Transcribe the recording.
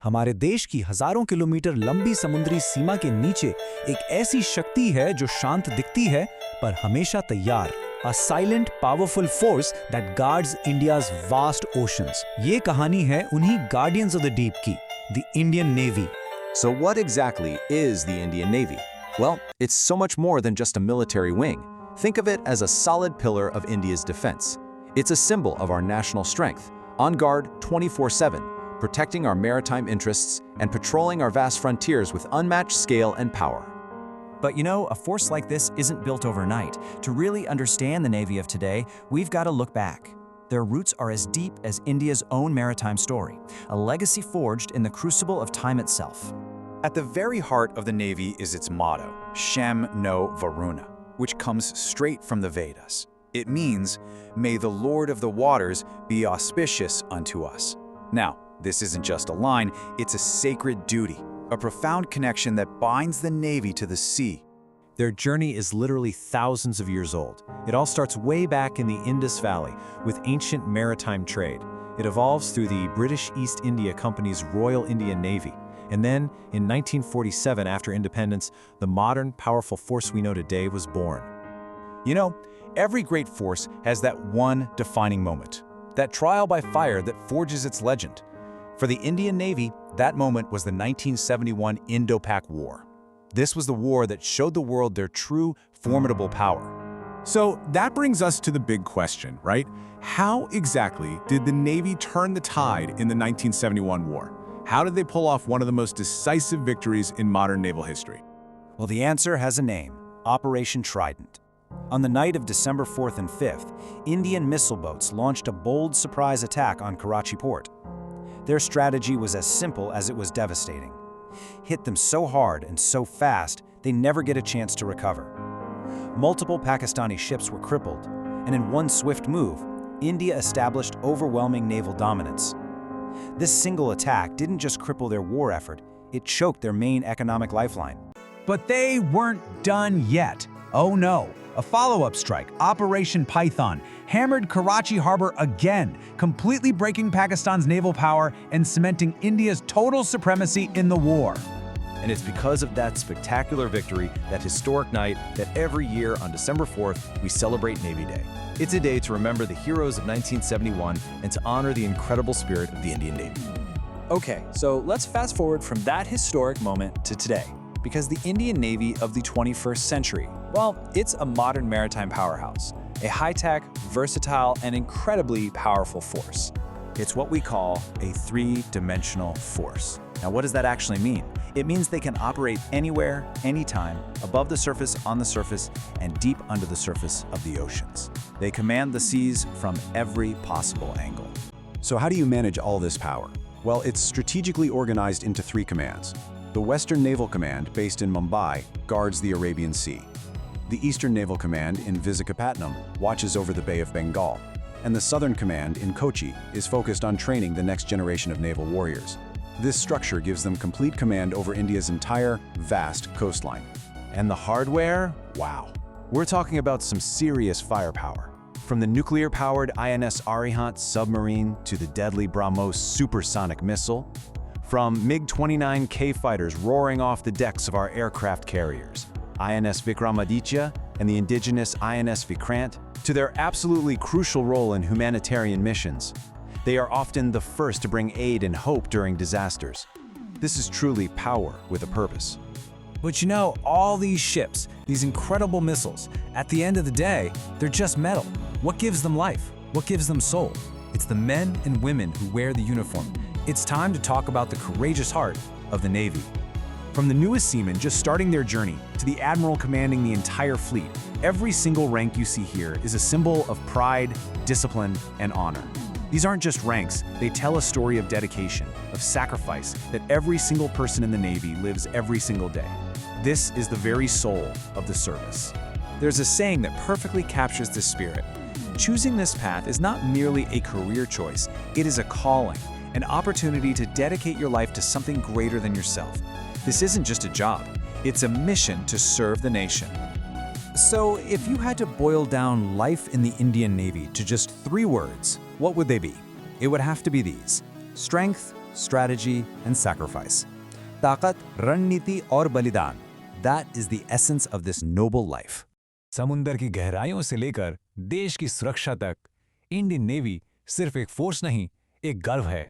हमारे देश की हजारों किलोमीटर लंबी समुद्री सीमा के नीचे एक ऐसी शक्ति है जो शांत दिखती है पर हमेशा तैयार। A silent, powerful force that guards India's vast oceans. ये कहानी है उन्हीं Guardians of the Deep की, the Indian Navy. So what exactly is the Indian Navy? Well, it's so much more than just a military wing. Think of it as a solid pillar of India's defense. It's a symbol of our national strength, on guard 24/7, protecting our maritime interests and patrolling our vast frontiers with unmatched scale and power. But you know, a force like this isn't built overnight. To really understand the Navy of today, we've got to look back. Their roots are as deep as India's own maritime story, a legacy forged in the crucible of time itself. At the very heart of the Navy is its motto, Shem no Varuna, which comes straight from the Vedas. It means, "May the Lord of the waters be auspicious unto us." Now, this isn't just a line, it's a sacred duty, a profound connection that binds the Navy to the sea. Their journey is literally thousands of years old. It all starts way back in the Indus Valley with ancient maritime trade. It evolves through the British East India Company's Royal Indian Navy. And then, in 1947, after independence, the modern, powerful force we know today was born. You know, every great force has that one defining moment, that trial by fire that forges its legend. For the Indian Navy, that moment was the 1971 Indo-Pak War. This was the war that showed the world their true, formidable power. So that brings us to the big question, right? How exactly did the Navy turn the tide in the 1971 war? How did they pull off one of the most decisive victories in modern naval history? Well, the answer has a name, Operation Trident. On the night of December 4th and 5th, Indian missile boats launched a bold surprise attack on Karachi port. Their strategy was as simple as it was devastating. Hit them so hard and so fast, they never get a chance to recover. Multiple Pakistani ships were crippled, and in one swift move, India established overwhelming naval dominance. This single attack didn't just cripple their war effort, it choked their main economic lifeline. But they weren't done yet. Oh no, a follow-up strike, Operation Python, hammered Karachi harbor again, completely breaking Pakistan's naval power and cementing India's total supremacy in the war. And it's because of that spectacular victory, that historic night, that every year on December 4th, we celebrate Navy Day. It's a day to remember the heroes of 1971 and to honor the incredible spirit of the Indian Navy. Okay, so let's fast forward from that historic moment to today. Because the Indian Navy of the 21st century, well, it's a modern maritime powerhouse, a high-tech, versatile, and incredibly powerful force. It's what we call a three-dimensional force. Now, what does that actually mean? It means they can operate anywhere, anytime, above the surface, on the surface, and deep under the surface of the oceans. They command the seas from every possible angle. So how do you manage all this power? Well, it's strategically organized into three commands. The Western Naval Command, based in Mumbai, guards the Arabian Sea. The Eastern Naval Command in Visakhapatnam watches over the Bay of Bengal. And the Southern Command in Kochi is focused on training the next generation of naval warriors. This structure gives them complete command over India's entire, vast coastline. And the hardware? Wow. We're talking about some serious firepower. From the nuclear-powered INS Arihant submarine to the deadly BrahMos supersonic missile, from MiG-29K fighters roaring off the decks of our aircraft carriers, INS Vikramaditya and the indigenous INS Vikrant, to their absolutely crucial role in humanitarian missions. They are often the first to bring aid and hope during disasters. This is truly power with a purpose. But you know, all these ships, these incredible missiles, at the end of the day, they're just metal. What gives them life? What gives them soul? It's the men and women who wear the uniform. It's time to talk about the courageous heart of the Navy. From the newest seamen just starting their journey to the admiral commanding the entire fleet, every single rank you see here is a symbol of pride, discipline, and honor. These aren't just ranks, they tell a story of dedication, of sacrifice that every single person in the Navy lives every single day. This is the very soul of the service. There's a saying that perfectly captures this spirit. Choosing this path is not merely a career choice, it is a calling, an opportunity to dedicate your life to something greater than yourself. This isn't just a job, it's a mission to serve the nation. So, if you had to boil down life in the Indian Navy to just 3 words, what would they be? It would have to be these: strength, strategy, and sacrifice. ताकत, रणनीति और बलिदान. That is the essence of this noble life. समुंदर की गहराइयों से लेकर देश की सुरक्षा तक इंडियन नेवी सिर्फ एक फोर्स नहीं, एक गर्व है.